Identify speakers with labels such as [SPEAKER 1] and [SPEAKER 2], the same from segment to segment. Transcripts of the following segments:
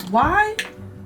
[SPEAKER 1] Why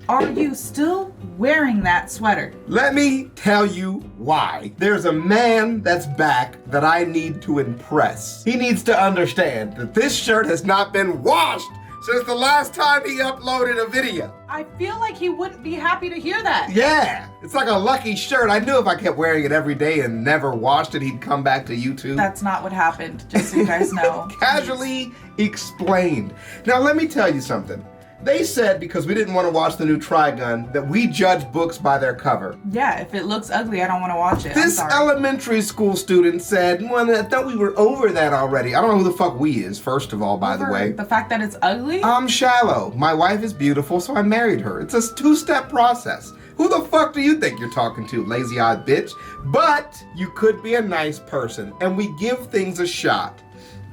[SPEAKER 1] are you still wearing that sweater?
[SPEAKER 2] Let me tell you why. There's a man that's back that I need to impress. He needs to understand that this shirt has not been washed since the last time he uploaded a video.
[SPEAKER 1] I feel like he wouldn't be happy to hear that.
[SPEAKER 2] Yeah, it's like a lucky shirt. I knew if I kept wearing it every day and never washed it, he'd come back to YouTube.
[SPEAKER 1] That's not what happened, just so you guys know.
[SPEAKER 2] Casually explained. Now let me tell you something. They said, because we didn't want to watch the new Trigun, that we judge books by their cover.
[SPEAKER 1] Yeah, if it looks ugly, I don't want to watch it.
[SPEAKER 2] This elementary school student said, well, I thought we were over that already. I don't know who the fuck we is, first of all, by the way.
[SPEAKER 1] The fact that it's ugly?
[SPEAKER 2] I'm shallow. My wife is beautiful, so I married her. It's a two-step process. Who the fuck do you think you're talking to, lazy-eyed bitch? But you could be a nice person, and we give things a shot.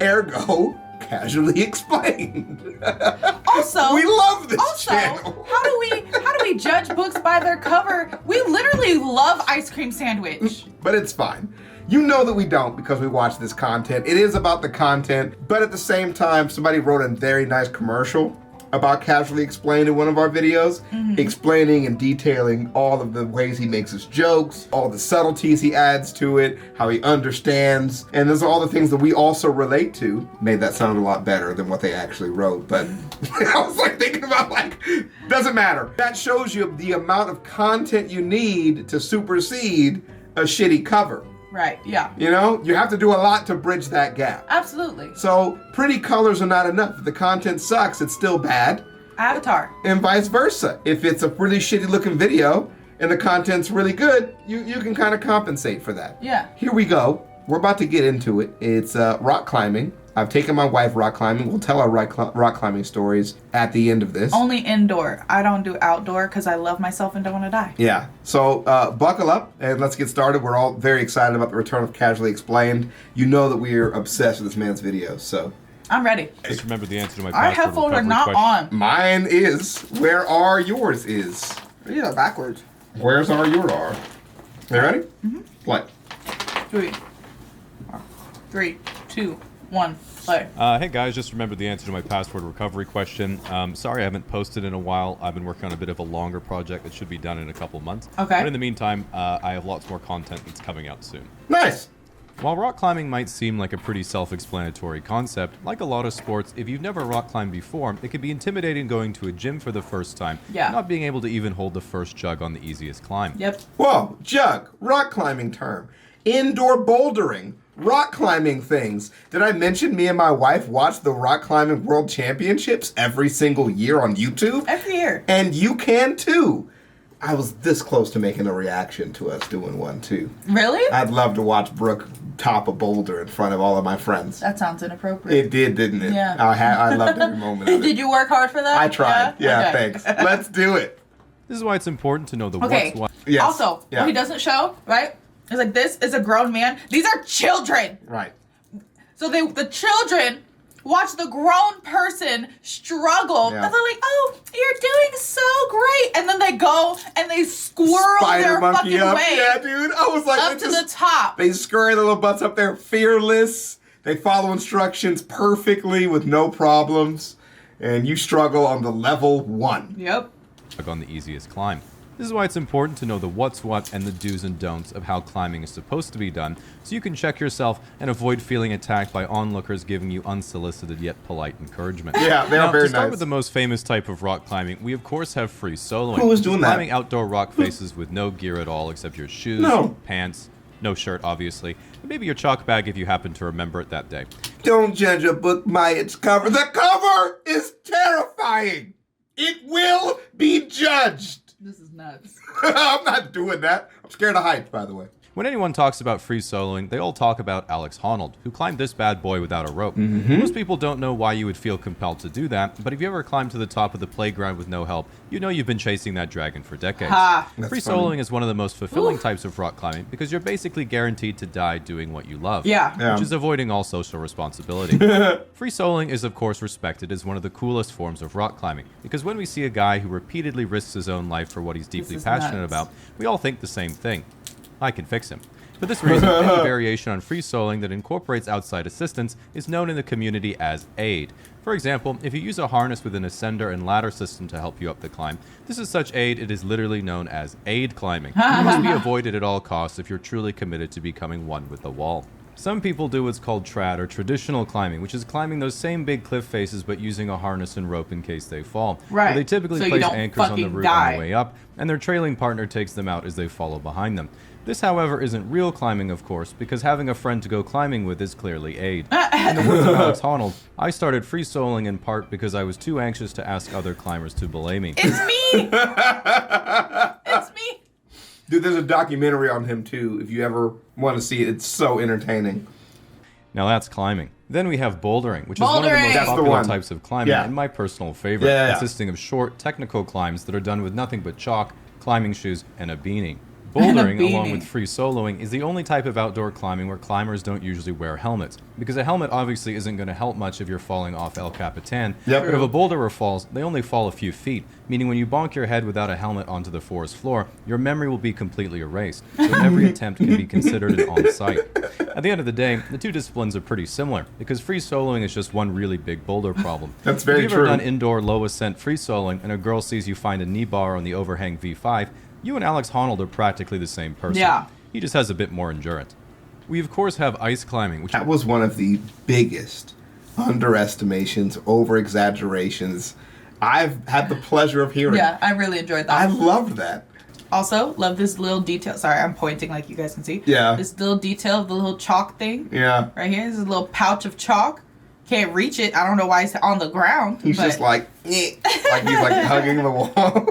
[SPEAKER 2] Ergo, casually explained.
[SPEAKER 1] Also,
[SPEAKER 2] we love this channel.
[SPEAKER 1] How do we judge books by their cover? We literally love ice cream sandwich.
[SPEAKER 2] But it's fine. You know that we don't because we watch this content. It is about the content, but at the same time, somebody wrote a very nice commercial about Casually Explained in one of our videos, explaining and detailing all of the ways he makes his jokes, all the subtleties he adds to it, how he understands, and those are all the things that we also relate to. Made that sound a lot better than what they actually wrote, but I was like thinking about doesn't matter. That shows you the amount of content you need to supersede a shitty cover.
[SPEAKER 1] Right, yeah.
[SPEAKER 2] You know, you have to do a lot to bridge that gap.
[SPEAKER 1] Absolutely.
[SPEAKER 2] So pretty colors are not enough. If the content sucks, it's still bad.
[SPEAKER 1] Avatar.
[SPEAKER 2] And vice versa. If it's a really shitty looking video and the content's really good, you can kind of compensate for that.
[SPEAKER 1] Yeah.
[SPEAKER 2] Here we go. We're about to get into it. It's rock climbing. I've taken my wife rock climbing. We'll tell our rock climbing stories at the end of this.
[SPEAKER 1] Only indoor. I don't do outdoor because I love myself and don't want to die.
[SPEAKER 2] Yeah. So buckle up and let's get started. We're all very excited about the return of Casually Explained. You know that we are obsessed with this man's videos, so.
[SPEAKER 1] I'm ready.
[SPEAKER 3] Just remember the answer to my
[SPEAKER 1] Our
[SPEAKER 3] password
[SPEAKER 1] headphones are
[SPEAKER 3] recovery
[SPEAKER 1] not
[SPEAKER 3] question.
[SPEAKER 1] on.
[SPEAKER 2] Mine is. Where are yours is?
[SPEAKER 4] Yeah, backwards.
[SPEAKER 2] Where's are your are? You ready? Mm-hmm. Play.
[SPEAKER 1] 3, 2, 1, play.
[SPEAKER 3] Hey guys, just remembered the answer to my password recovery question. Sorry I haven't posted in a while. I've been working on a bit of a longer project that should be done in a couple months.
[SPEAKER 1] Okay.
[SPEAKER 3] But in the meantime, I have lots more content that's coming out soon.
[SPEAKER 2] Nice.
[SPEAKER 3] While rock climbing might seem like a pretty self-explanatory concept, like a lot of sports, if you've never rock climbed before, it can be intimidating going to a gym for the first time,
[SPEAKER 1] Yeah.
[SPEAKER 3] not being able to even hold the first jug on the easiest climb.
[SPEAKER 1] Yep.
[SPEAKER 2] Whoa, jug, rock climbing term. Indoor bouldering, rock climbing things. Did I mention me and my wife watch the rock climbing world championships every single year on YouTube?
[SPEAKER 1] Every year.
[SPEAKER 2] And you can too. I was this close to making a reaction to us doing one too.
[SPEAKER 1] Really?
[SPEAKER 2] I'd love to watch Brooke top a boulder in front of all of my friends.
[SPEAKER 1] That sounds inappropriate.
[SPEAKER 2] It did, didn't it?
[SPEAKER 1] Yeah.
[SPEAKER 2] I loved every moment of it.
[SPEAKER 1] Did you work hard for that?
[SPEAKER 2] I tried. Yeah,
[SPEAKER 1] Okay.
[SPEAKER 2] thanks. Let's do it.
[SPEAKER 3] This is why it's important to know the
[SPEAKER 1] Okay.
[SPEAKER 3] what's what.
[SPEAKER 2] Yes.
[SPEAKER 1] Also,
[SPEAKER 2] Yeah.
[SPEAKER 1] what he doesn't show, right? It's like this is a grown man. These are children.
[SPEAKER 2] Right.
[SPEAKER 1] So the children watch the grown person struggle.
[SPEAKER 2] Yeah.
[SPEAKER 1] And they're like, oh, you're doing so great. And then they go and they squirrel their fucking
[SPEAKER 2] up.
[SPEAKER 1] way
[SPEAKER 2] Yeah, dude. I was like,
[SPEAKER 1] up to the top.
[SPEAKER 2] They scurry their little butts up there fearless. They follow instructions perfectly with no problems. And you struggle on the level 1.
[SPEAKER 1] Yep.
[SPEAKER 3] On the easiest climb. This is why it's important to know the what's what and the do's and don'ts of how climbing is supposed to be done, so you can check yourself and avoid feeling attacked by onlookers giving you unsolicited yet polite encouragement.
[SPEAKER 2] Yeah, they are
[SPEAKER 3] now,
[SPEAKER 2] very
[SPEAKER 3] to start
[SPEAKER 2] nice.
[SPEAKER 3] with the most famous type of rock climbing, we of course have free soloing.
[SPEAKER 2] Who was doing that?
[SPEAKER 3] Climbing outdoor rock faces with no gear at all except your shoes,
[SPEAKER 2] No.
[SPEAKER 3] pants, no shirt obviously, and maybe your chalk bag if you happen to remember it that day.
[SPEAKER 2] Don't judge a book by its cover. The cover is terrifying. It will be judged.
[SPEAKER 1] This is nuts.
[SPEAKER 2] I'm not doing that. I'm scared of heights, by the way.
[SPEAKER 3] When anyone talks about free soloing, they all talk about Alex Honnold, who climbed this bad boy without a rope. Most people don't know why you would feel compelled to do that, but if you ever climbed to the top of the playground with no help, you know you've been chasing that dragon for decades.
[SPEAKER 1] Ha.
[SPEAKER 3] Free
[SPEAKER 2] That's funny.
[SPEAKER 3] soloing is one of the most fulfilling types of rock climbing because you're basically guaranteed to die doing what you love.
[SPEAKER 1] Yeah.
[SPEAKER 3] Which is avoiding all social responsibility. Free soloing is of course respected as one of the coolest forms of rock climbing because when we see a guy who repeatedly risks his own life for what he's deeply
[SPEAKER 1] is
[SPEAKER 3] passionate
[SPEAKER 1] nuts.
[SPEAKER 3] about, we all think the same thing. I can fix him. For this reason, any variation on free soloing that incorporates outside assistance is known in the community as aid. For example, if you use a harness with an ascender and ladder system to help you up the climb, this is such aid it is literally known as aid climbing. It must be avoided at all costs if you're truly committed to becoming one with the wall. Some people do what's called trad, or traditional climbing, which is climbing those same big cliff faces but using a harness and rope in case they fall.
[SPEAKER 1] Right.
[SPEAKER 3] Where they typically
[SPEAKER 1] So you
[SPEAKER 3] place
[SPEAKER 1] don't
[SPEAKER 3] anchors on the
[SPEAKER 1] fucking
[SPEAKER 3] route
[SPEAKER 1] die.
[SPEAKER 3] on the way up, and their trailing partner takes them out as they follow behind them. This, however, isn't real climbing, of course, because having a friend to go climbing with is clearly aid. In the words of Alex Honnold, I started free soloing in part because I was too anxious to ask other climbers to belay me.
[SPEAKER 1] It's me! It's me!
[SPEAKER 2] Dude, there's a documentary on him too. If you ever want to see it, it's so entertaining.
[SPEAKER 3] Now that's climbing. Then we have bouldering, which is one of the
[SPEAKER 1] Bouldering!
[SPEAKER 3] most
[SPEAKER 2] That's the
[SPEAKER 3] popular
[SPEAKER 2] one.
[SPEAKER 3] types of climbing
[SPEAKER 2] Yeah.
[SPEAKER 3] and my personal favorite,
[SPEAKER 2] Yeah.
[SPEAKER 3] consisting of short, technical climbs that are done with nothing but chalk, climbing shoes, and a beanie. Bouldering, along
[SPEAKER 1] beanie.
[SPEAKER 3] with free soloing, is the only type of outdoor climbing where climbers don't usually wear helmets, because a helmet obviously isn't going to help much if you're falling off El Capitan.
[SPEAKER 2] Yep.
[SPEAKER 3] But if a boulderer falls, they only fall a few feet, meaning when you bonk your head without a helmet onto the forest floor, your memory will be completely erased, so every attempt can be considered an on-site. At the end of the day, the two disciplines are pretty similar, because free soloing is just one really big boulder problem.
[SPEAKER 2] That's very
[SPEAKER 3] If you've ever
[SPEAKER 2] true.
[SPEAKER 3] done indoor low ascent free soloing and a girl sees you find a knee bar on the overhang V5, you and Alex Honnold are practically the same person.
[SPEAKER 1] Yeah.
[SPEAKER 3] He just has a bit more endurance. We of course have ice climbing, which
[SPEAKER 2] That was one of the biggest underestimations, over exaggerations I've had the pleasure of hearing.
[SPEAKER 1] Yeah, I really enjoyed
[SPEAKER 2] I
[SPEAKER 1] that.
[SPEAKER 2] loved that.
[SPEAKER 1] Also, love this little detail. Sorry, I'm pointing like you guys can see.
[SPEAKER 2] Yeah.
[SPEAKER 1] This little detail of the little chalk thing.
[SPEAKER 2] Yeah.
[SPEAKER 1] Right here. This is a little pouch of chalk. Can't reach it. I don't know why it's on the ground.
[SPEAKER 2] He's
[SPEAKER 1] but
[SPEAKER 2] just like, eh, like he's like hugging the wall.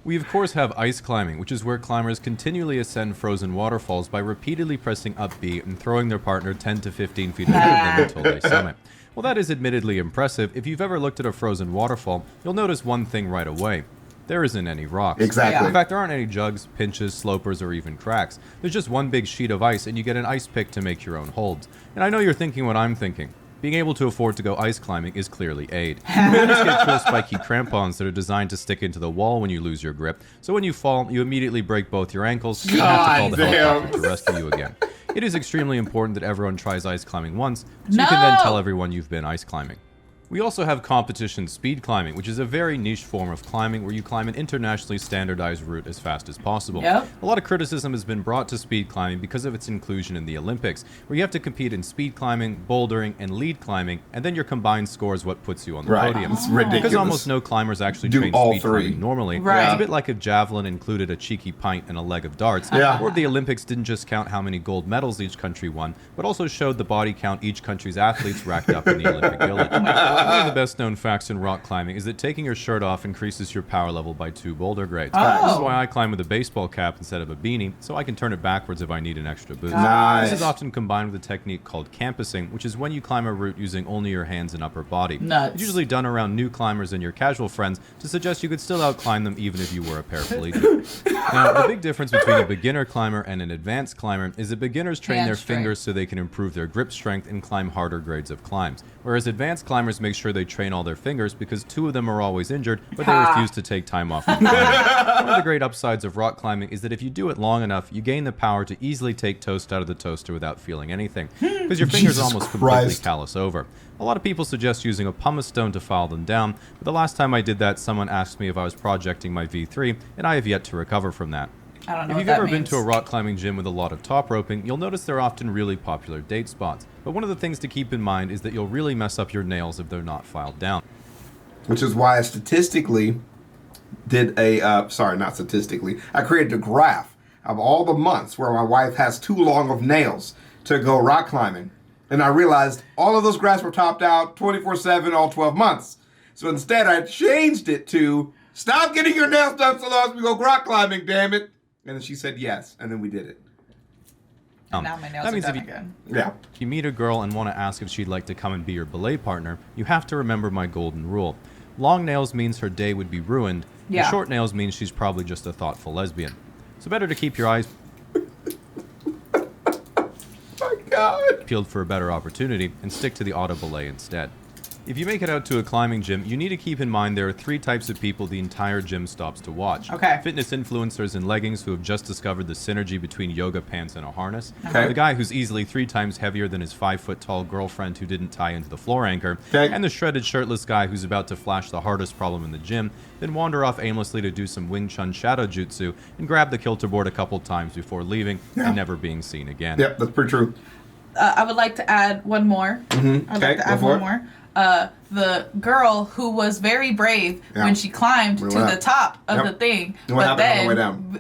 [SPEAKER 3] we of course have ice climbing, which is where climbers continually ascend frozen waterfalls by repeatedly pressing up B and throwing their partner 10 to 15 feet ahead of them until they summit. While that is admittedly impressive, if you've ever looked at a frozen waterfall, you'll notice one thing right away. There isn't any rocks.
[SPEAKER 2] Exactly.
[SPEAKER 3] In fact, there aren't any jugs, pinches, slopers, or even cracks. There's just one big sheet of ice, and you get an ice pick to make your own holds. And I know you're thinking what I'm thinking. Being able to afford to go ice climbing is clearly aid. You just get cool spiky crampons that are designed to stick into the wall when you lose your grip, so when you fall, you immediately break both your ankles and have to call the
[SPEAKER 2] God
[SPEAKER 3] helicopter
[SPEAKER 2] damn.
[SPEAKER 3] to rescue you again. It is extremely important that everyone tries ice climbing once, so you can then
[SPEAKER 1] No!
[SPEAKER 3] tell everyone you've been ice climbing. We also have competition speed climbing, which is a very niche form of climbing where you climb an internationally standardized route as fast as possible.
[SPEAKER 1] Yep.
[SPEAKER 3] A lot of criticism has been brought to speed climbing because of its inclusion in the Olympics, where you have to compete in speed climbing, bouldering, and lead climbing, and then your combined score is what puts you on the
[SPEAKER 2] Right.
[SPEAKER 3] podium.
[SPEAKER 2] It's ridiculous.
[SPEAKER 3] Because almost no climbers actually
[SPEAKER 2] Do
[SPEAKER 3] train
[SPEAKER 2] all
[SPEAKER 3] speed
[SPEAKER 2] three.
[SPEAKER 3] climbing normally.
[SPEAKER 1] Right.
[SPEAKER 3] It's a bit like if javelin included a cheeky pint and a leg of darts,
[SPEAKER 2] Yeah.
[SPEAKER 3] or if the Olympics didn't just count how many gold medals each country won, but also showed the body count each country's athletes racked up in the Olympic Village. One of the best known facts in rock climbing is that taking your shirt off increases your power level by 2 boulder grades.
[SPEAKER 1] Oh.
[SPEAKER 3] This is why I climb with a baseball cap instead of a beanie, so I can turn it backwards if I need an extra boost.
[SPEAKER 2] Nice.
[SPEAKER 3] This is often combined with a technique called campusing, which is when you climb a route using only your hands and upper body.
[SPEAKER 1] Nuts.
[SPEAKER 3] It's usually done around new climbers and your casual friends to suggest you could still outclimb them even if you were a paraplegic. Now, the big difference between a beginner climber and an advanced climber is that beginners train
[SPEAKER 1] Hand
[SPEAKER 3] their
[SPEAKER 1] strength.
[SPEAKER 3] fingers so they can improve their grip strength and climb harder grades of climbs, whereas advanced climbers make sure they train all their fingers because 2 of them are always injured, but they
[SPEAKER 1] Ha.
[SPEAKER 3] refuse to take time off from climbing. One of the great upsides of rock climbing is that if you do it long enough, you gain the power to easily take toast out of the toaster without feeling anything, because your fingers
[SPEAKER 2] Jesus
[SPEAKER 3] almost completely
[SPEAKER 2] Christ.
[SPEAKER 3] callous over. A lot of people suggest using a pumice stone to file them down, but the last time I did that, someone asked me if I was projecting my V3, and I have yet to recover from that.
[SPEAKER 1] I don't know
[SPEAKER 3] If
[SPEAKER 1] what
[SPEAKER 3] you've
[SPEAKER 1] that
[SPEAKER 3] ever been
[SPEAKER 1] means.
[SPEAKER 3] to a rock climbing gym with a lot of top roping, you'll notice they're often really popular date spots. But one of the things to keep in mind is that you'll really mess up your nails if they're not filed down.
[SPEAKER 2] Which is why I statistically did a, sorry, not statistically, I created a graph of all the months where my wife has too long of nails to go rock climbing. And I realized all of those graphs were topped out 24/7, all 12 months. So instead I changed it to, stop getting your nails done so long as we go rock climbing, damn it. And then she said yes, and then we did it.
[SPEAKER 1] Now my nails
[SPEAKER 3] that
[SPEAKER 1] are
[SPEAKER 3] means
[SPEAKER 1] done
[SPEAKER 3] if you,
[SPEAKER 1] again.
[SPEAKER 2] Yeah.
[SPEAKER 3] if you meet a girl and want to ask if she'd like to come and be your belay partner, you have to remember my golden rule. Long nails means her day would be ruined,
[SPEAKER 1] Yeah.
[SPEAKER 3] and short nails means she's probably just a thoughtful lesbian. So better to keep your eyes
[SPEAKER 2] My God.
[SPEAKER 3] peeled for a better opportunity and stick to the auto belay instead. If you make it out to a climbing gym, you need to keep in mind there are 3 types of people the entire gym stops to watch.
[SPEAKER 1] Okay.
[SPEAKER 3] Fitness influencers in leggings who have just discovered the synergy between yoga pants and a harness.
[SPEAKER 2] Okay.
[SPEAKER 3] The guy who's easily 3 times heavier than his 5-foot-tall girlfriend who didn't tie into the floor anchor.
[SPEAKER 2] Okay.
[SPEAKER 3] And the shredded shirtless guy who's about to flash the hardest problem in the gym, then wander off aimlessly to do some Wing Chun shadow jutsu and grab the kilter board a couple times before leaving and never being seen again.
[SPEAKER 2] Yep, that's pretty true.
[SPEAKER 1] I would like to add one more.
[SPEAKER 2] Mm-hmm.
[SPEAKER 1] I'd like to add one more. The girl who was very brave when she climbed to the top of the thing, but then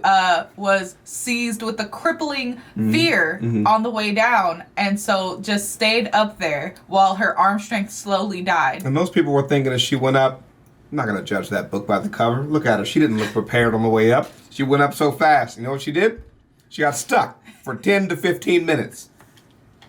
[SPEAKER 1] was seized with a crippling fear on the way down, and so just stayed up there while her arm strength slowly died.
[SPEAKER 2] And most people were thinking as she went up, I'm not going to judge that book by the cover. Look at her. She didn't look prepared on the way up. She went up so fast. You know what she did? She got stuck for 10 to 15 minutes.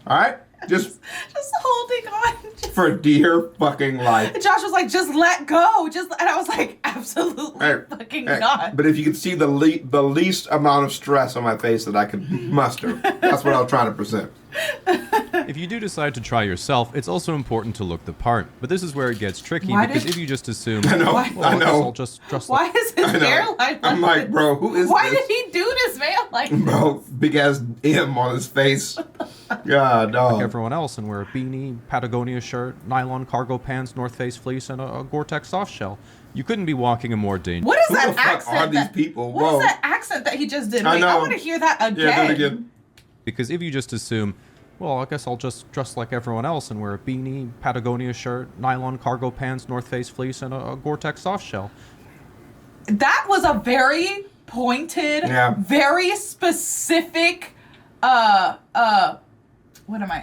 [SPEAKER 2] All right? Just
[SPEAKER 1] holding on.
[SPEAKER 2] For dear fucking life.
[SPEAKER 1] Josh was like, just let go. And I was like, absolutely fucking not.
[SPEAKER 2] But if you could see the least amount of stress on my face that I could muster, that's what I was trying to present.
[SPEAKER 3] If you do decide to try yourself, it's also important to look the part. But this is where it gets tricky because if you just assume,
[SPEAKER 2] I know.
[SPEAKER 3] I'll just
[SPEAKER 1] why is his hairline like
[SPEAKER 2] I'm like, bro, who is
[SPEAKER 1] Why
[SPEAKER 2] this?
[SPEAKER 1] did he do this, man? Like,
[SPEAKER 2] bro, big ass M on his face. God, dog.
[SPEAKER 3] Like everyone else and wear a beanie, Patagonia shirt, nylon cargo pants, North Face fleece, and a Gore-Tex soft shell. You couldn't be walking a more dangerous...
[SPEAKER 1] What is
[SPEAKER 2] Who
[SPEAKER 1] that
[SPEAKER 2] the fuck
[SPEAKER 1] accent?
[SPEAKER 2] are these people?
[SPEAKER 1] What is that accent that he just did?
[SPEAKER 2] I
[SPEAKER 1] Wait,
[SPEAKER 2] know.
[SPEAKER 1] I want to hear that again.
[SPEAKER 2] Yeah, do it again.
[SPEAKER 3] Because if you just assume, well, I guess I'll just dress like everyone else and wear a beanie, Patagonia shirt, nylon cargo pants, North Face fleece, and a Gore-Tex soft shell.
[SPEAKER 1] That was a very pointed, very specific,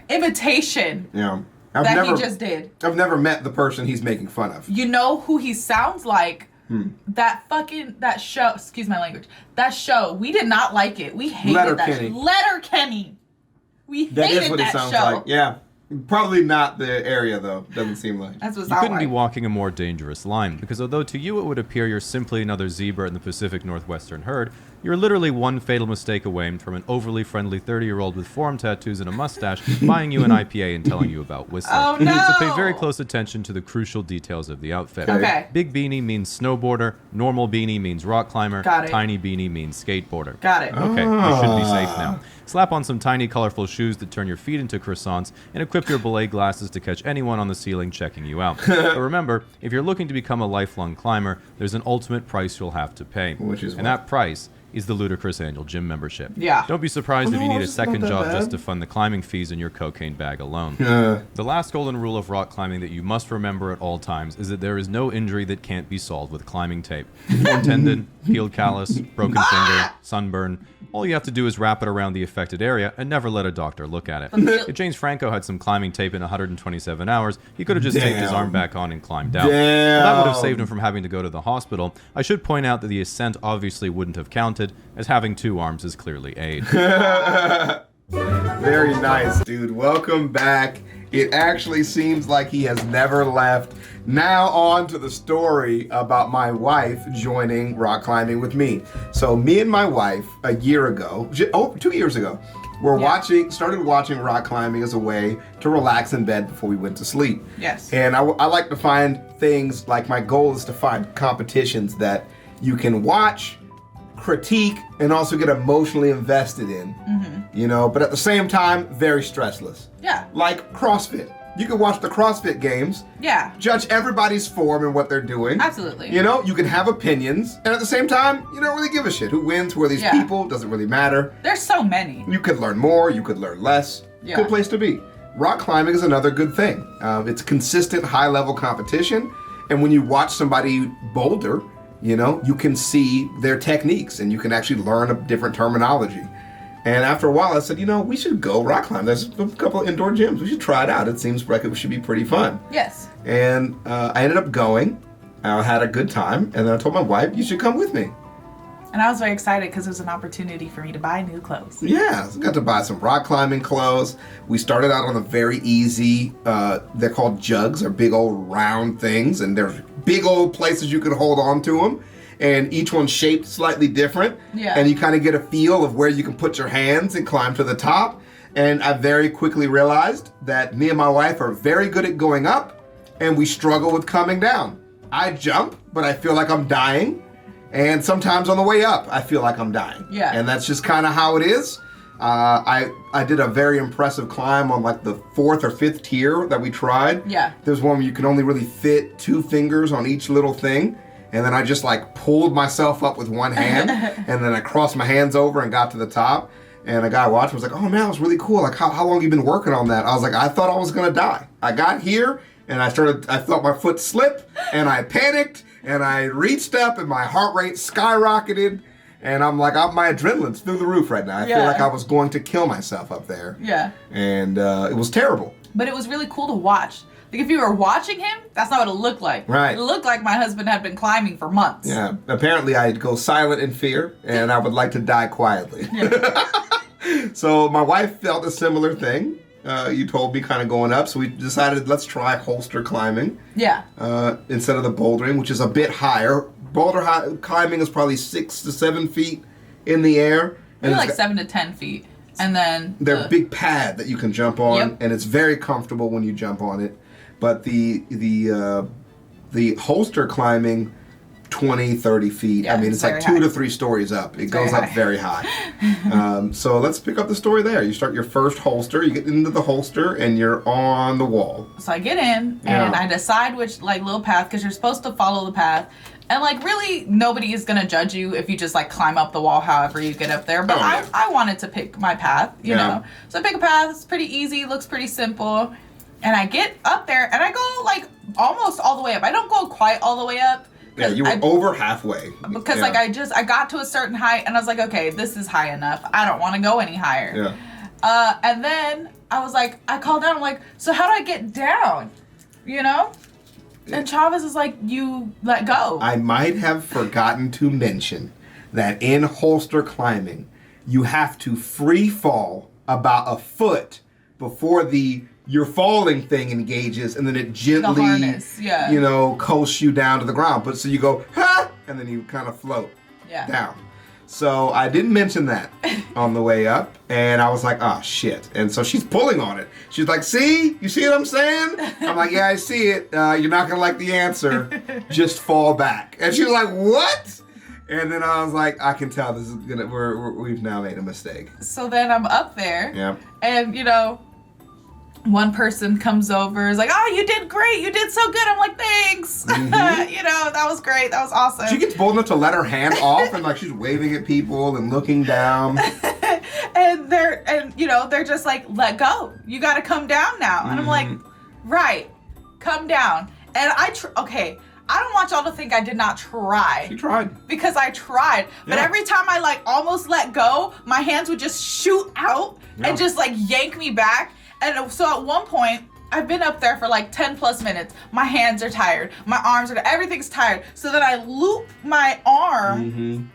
[SPEAKER 1] imitation.
[SPEAKER 2] Yeah.
[SPEAKER 1] He just did.
[SPEAKER 2] I've never met the person he's making fun of.
[SPEAKER 1] You know who he sounds like? That show, excuse my language, that show, we did not like it. We hated that show. Letterkenny. We hated that show.
[SPEAKER 2] That is what it sounds like. Yeah. Probably not the area, though. Doesn't seem like.
[SPEAKER 1] That's what
[SPEAKER 3] you couldn't be walking a more dangerous line, because although to you it would appear you're simply another zebra in the Pacific Northwestern herd, you're literally one fatal mistake away from an overly friendly 30-year-old with forearm tattoos and a mustache buying you an IPA and telling you about whistling.
[SPEAKER 1] Oh, no!
[SPEAKER 3] So pay very close attention to the crucial details of the outfit.
[SPEAKER 1] Okay.
[SPEAKER 3] Big beanie means snowboarder, normal beanie means rock climber,
[SPEAKER 1] Got it.
[SPEAKER 3] tiny beanie means skateboarder.
[SPEAKER 1] Got it.
[SPEAKER 3] Okay, you should be safe now. Slap on some tiny, colorful shoes that turn your feet into croissants, and equip your belay glasses to catch anyone on the ceiling checking you out. But remember, if you're looking to become a lifelong climber, there's an ultimate price you'll have to pay.
[SPEAKER 2] Which is
[SPEAKER 3] and that price is the ludicrous annual gym membership.
[SPEAKER 1] Yeah.
[SPEAKER 3] Don't be surprised if you need a second job
[SPEAKER 2] bad.
[SPEAKER 3] just to fund the climbing fees in your cocaine bag alone. The last golden rule of rock climbing that you must remember at all times is that there is no injury that can't be solved with climbing tape. Torn tendon, peeled callus, broken finger, sunburn. All you have to do is wrap it around the affected area and never let a doctor look at it. If James Franco had some climbing tape in 127 hours, he could have just taped his arm back on and climbed out. Well, that would have saved him from having to go to the hospital. I should point out that the ascent obviously wouldn't have counted, as having 2 arms is clearly aid.
[SPEAKER 2] Very nice, dude. Welcome back. It actually seems like he has never left. Now on to the story about my wife joining rock climbing with me. So me and my wife a year ago, 2 years ago, started watching rock climbing as a way to relax in bed before we went to sleep.
[SPEAKER 1] Yes.
[SPEAKER 2] And I like to find things, like my goal is to find competitions that you can watch, critique, and also get emotionally invested in. You know, but at the same time, very stressless.
[SPEAKER 1] Yeah.
[SPEAKER 2] Like CrossFit. You can watch the CrossFit games.
[SPEAKER 1] Yeah.
[SPEAKER 2] Judge everybody's form and what they're doing.
[SPEAKER 1] Absolutely.
[SPEAKER 2] You know, you can have opinions, and at the same time, you don't really give a shit. Who wins, who are these people, doesn't really matter.
[SPEAKER 1] There's so many.
[SPEAKER 2] You could learn more, you could learn less.
[SPEAKER 1] Yeah.
[SPEAKER 2] Good place to be. Rock climbing is another good thing. It's consistent high-level competition, and when you watch somebody boulder, you know, you can see their techniques, and you can actually learn a different terminology. And after a while, I said, you know, we should go rock climb. There's a couple of indoor gyms. We should try it out. It seems like it should be pretty fun.
[SPEAKER 1] Yes.
[SPEAKER 2] And I ended up going. I had a good time. And then I told my wife, you should come with me.
[SPEAKER 1] And I was very excited because it was an opportunity for me to buy new clothes.
[SPEAKER 2] Yeah, so I got to buy some rock climbing clothes. We started out on a very easy, they're called jugs, or big old round things. And there's big old places you could hold on to them. And each one's shaped slightly different.
[SPEAKER 1] Yeah.
[SPEAKER 2] And you kind of get a feel of where you can put your hands and climb to the top. And I very quickly realized that me and my wife are very good at going up and we struggle with coming down. I jump, but I feel like I'm dying. And sometimes on the way up, I feel like I'm dying.
[SPEAKER 1] Yeah.
[SPEAKER 2] And that's just kind of how it is. I did a very impressive climb on like the 4th or 5th tier that we tried.
[SPEAKER 1] Yeah.
[SPEAKER 2] There's one where you can only really fit 2 fingers on each little thing. And then I just like pulled myself up with one hand. And then I crossed my hands over and got to the top. And a guy watching was like, oh man, that was really cool. Like, how long have you been working on that? I was like, I thought I was going to die. I got here and I felt my foot slip and I panicked and I reached up and my heart rate skyrocketed. And I'm like, my adrenaline's through the roof right now. I feel like I was going to kill myself up there.
[SPEAKER 1] Yeah.
[SPEAKER 2] And it was terrible.
[SPEAKER 1] But it was really cool to watch. Like, if you were watching him, that's not what it looked like.
[SPEAKER 2] Right.
[SPEAKER 1] It looked like my husband had been climbing for months.
[SPEAKER 2] Yeah. Apparently, I'd go silent in fear, and I would like to die quietly. Yeah. So my wife felt a similar thing. You told me kind of going up, so we decided let's try holster climbing.
[SPEAKER 1] Yeah.
[SPEAKER 2] Instead of the bouldering, which is a bit higher. Boulder climbing is probably 6 to 7 feet in the air.
[SPEAKER 1] Maybe like 7 to 10 feet. And then
[SPEAKER 2] they're a big pad that you can jump on, and it's very comfortable when you jump on it. But the holster climbing, 20, 30 feet.
[SPEAKER 1] Yeah,
[SPEAKER 2] I mean, it's like 2 to 3 stories up. It goes up very high. So let's pick up the story there. You start your first holster. You get into the holster, and you're on the wall.
[SPEAKER 1] So I get in, and I decide which like little path, because you're supposed to follow the path. And like really, nobody is gonna judge you if you just like climb up the wall however you get up there. But I wanted to pick my path, you know. So I pick a path. It's pretty easy. Looks pretty simple. And I get up there, and I go like almost all the way up. I don't go quite all the way up.
[SPEAKER 2] Yeah, you were over halfway.
[SPEAKER 1] Because like I got to a certain height, and I was like, okay, this is high enough. I don't want to go any higher. Yeah. And then I was like, I called down. I'm like, so how do I get down? You know? And Chavez is like, you let go.
[SPEAKER 2] I might have forgotten to mention that in holster climbing, you have to free fall about a foot before your falling thing engages, and then it gently,
[SPEAKER 1] the harness,
[SPEAKER 2] you know, coasts you down to the ground. But so you go, ha! And then you kind of float down. So I didn't mention that on the way up, and I was like, oh, shit. And so she's pulling on it. She's like, see? You see what I'm saying? I'm like, yeah, I see it. You're not going to like the answer. Just fall back. And she was like, what? And then I was like, I can tell this is going to, we've now made a mistake.
[SPEAKER 1] So then I'm up there, and, you know, one person comes over, is like, oh, you did great. You did so good. I'm like, thanks. Mm-hmm. You know, that was great. That was awesome.
[SPEAKER 2] She gets bold enough to let her hand off, and like she's waving at people and looking down.
[SPEAKER 1] and they're just like, let go. You got to come down now. And I'm like, right, come down. And I don't want y'all to think I did not try.
[SPEAKER 2] She tried.
[SPEAKER 1] Because I tried. But every time I like almost let go, my hands would just shoot out and just like yank me back. And so at one point, I've been up there for like 10 plus minutes. My hands are tired. My arms are tired. Everything's tired. So then I loop my arm,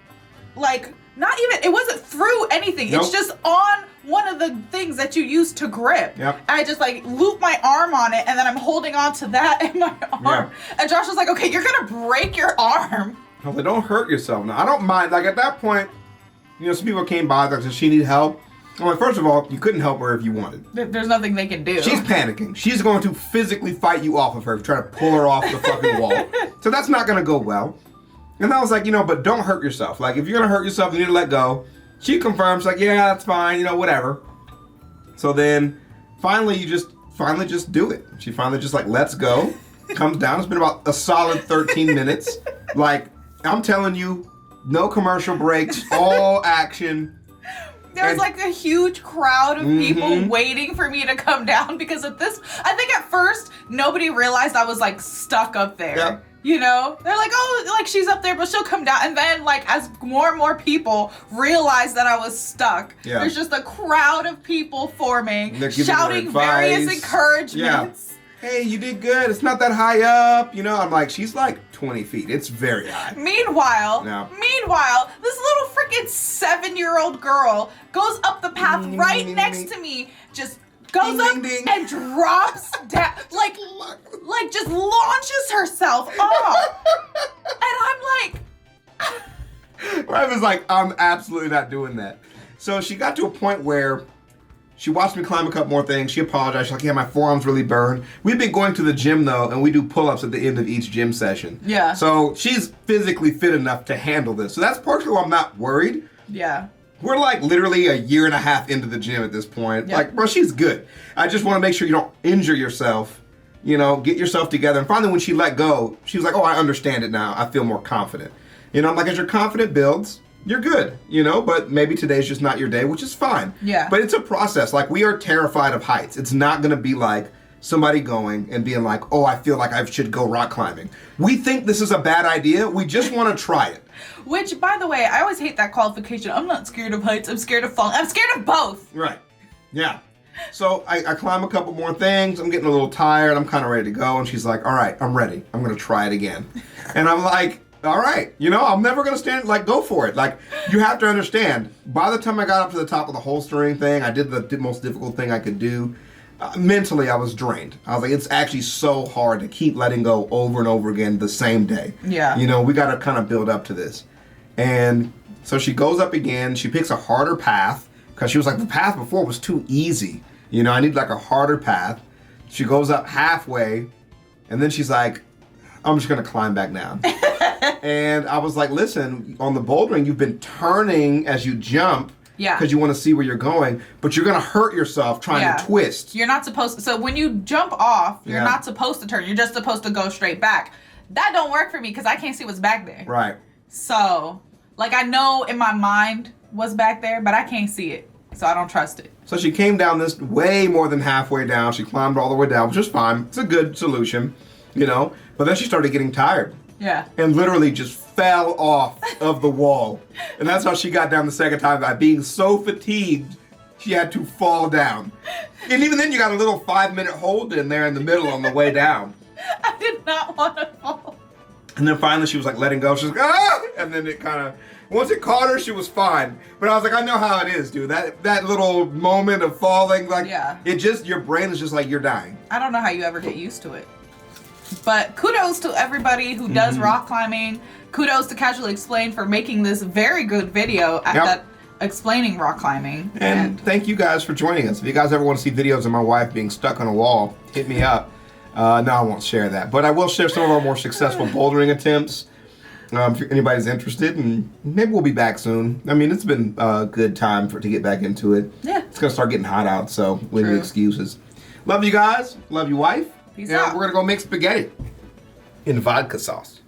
[SPEAKER 1] like not even, it wasn't through anything. Nope. It's just on one of the things that you use to grip.
[SPEAKER 2] Yep.
[SPEAKER 1] And I just like loop my arm on it, and then I'm holding on to that in my arm. Yeah. And Josh was like, okay, you're going to break your arm.
[SPEAKER 2] I was like, don't hurt yourself. Now, I don't mind. Like at that point, you know, some people came by, like, does she need help? I'm like, first of all, you couldn't help her if you wanted.
[SPEAKER 1] There's nothing they can do.
[SPEAKER 2] She's panicking. She's going to physically fight you off of her, try to pull her off the fucking wall. So that's not going to go well. And I was like, you know, but don't hurt yourself. Like, if you're going to hurt yourself, you need to let go. She confirms, like, yeah, that's fine, you know, whatever. So then, finally just do it. She finally just, like, lets go, comes down. It's been about a solid 13 minutes. Like, I'm telling you, no commercial breaks, all action.
[SPEAKER 1] There was like a huge crowd of people waiting for me to come down because of this. I think at first, nobody realized I was like stuck up there. Yep. You know? They're like, oh, like she's up there, but she'll come down. And then like as more and more people realized that I was stuck, there's just a crowd of people forming, shouting various encouragements.
[SPEAKER 2] Yeah. Hey, you did good. It's not that high up. You know, I'm like, she's like 20 feet. It's very high.
[SPEAKER 1] Meanwhile, this little freaking 7-year-old girl goes up the path right next to me, just goes up and drops down, like just launches herself off. And I'm like...
[SPEAKER 2] I was like, I'm absolutely not doing that. So she got to a point where She watched me climb a couple more things. She apologized. She's like, yeah, my forearms really burn. We've been going to the gym, though, and we do pull-ups at the end of each gym session.
[SPEAKER 1] Yeah.
[SPEAKER 2] So she's physically fit enough to handle this. So that's partially why I'm not worried.
[SPEAKER 1] Yeah.
[SPEAKER 2] We're like literally a year and a half into the gym at this point.
[SPEAKER 1] Yep.
[SPEAKER 2] Like, bro, she's good. I just want to make sure you don't injure yourself. You know, get yourself together. And finally, when she let go, she was like, oh, I understand it now. I feel more confident. You know, I'm like, as your confidence builds, you're good, you know, but maybe today's just not your day, which is fine.
[SPEAKER 1] Yeah.
[SPEAKER 2] But it's a process. Like, we are terrified of heights. It's not going to be like somebody going and being like, oh, I feel like I should go rock climbing. We think this is a bad idea. We just want to try it.
[SPEAKER 1] Which, by the way, I always hate that qualification. I'm not scared of heights. I'm scared of falling. I'm scared of both.
[SPEAKER 2] Right. Yeah. So I climb a couple more things. I'm getting a little tired. I'm kind of ready to go. And she's like, all right, I'm ready. I'm going to try it again. And I'm like, all right, you know, I'm never going to stand, like, go for it. Like, you have to understand, by the time I got up to the top of the holstering thing, I did the most difficult thing I could do. Mentally, I was drained. I was like, it's actually so hard to keep letting go over and over again the same day.
[SPEAKER 1] Yeah.
[SPEAKER 2] You know, we got to kind of build up to this. And so she goes up again. She picks a harder path because she was like, the path before was too easy. You know, I need like a harder path. She goes up halfway, and then she's like, I'm just going to climb back down. And I was like, listen, on the bouldering, you've been turning as you jump.
[SPEAKER 1] Yeah.
[SPEAKER 2] Because you want to see where you're going, but you're going to hurt yourself trying to twist.
[SPEAKER 1] You're not supposed to. So when you jump off, you're
[SPEAKER 2] Yeah.
[SPEAKER 1] not supposed to turn. You're just supposed to go straight back. That don't work for me because I can't see what's back there.
[SPEAKER 2] Right.
[SPEAKER 1] So, like, I know in my mind what's back there, but I can't see it. So I don't trust it.
[SPEAKER 2] So she came down this way more than halfway down. She climbed all the way down, which is fine. It's a good solution, you know. But then she started getting tired.
[SPEAKER 1] Yeah.
[SPEAKER 2] And literally just fell off of the wall. And that's how she got down the second time, by being so fatigued, she had to fall down. And even then, you got a little 5-minute hold in there in the middle on the way down.
[SPEAKER 1] I did not want to fall.
[SPEAKER 2] And then finally, she was like letting go. She was like, ah! And then it kind of, once it caught her, she was fine. But I was like, I know how it is, dude. That little moment of falling, like, it just, your brain is just like, you're dying.
[SPEAKER 1] I don't know how you ever get used to it. But kudos to everybody who does rock climbing. Kudos to Casually Explained for making this very good video at explaining rock climbing.
[SPEAKER 2] And thank you guys for joining us. If you guys ever want to see videos of my wife being stuck on a wall, hit me up. No, I won't share that. But I will share some of our more successful bouldering attempts. If anybody's interested, and maybe we'll be back soon. I mean, it's been a good time to get back into it.
[SPEAKER 1] Yeah.
[SPEAKER 2] It's going to start getting hot out, so we need excuses. Love you guys. Love you, wife.
[SPEAKER 1] Peace out.
[SPEAKER 2] We're going to go make spaghetti in vodka sauce.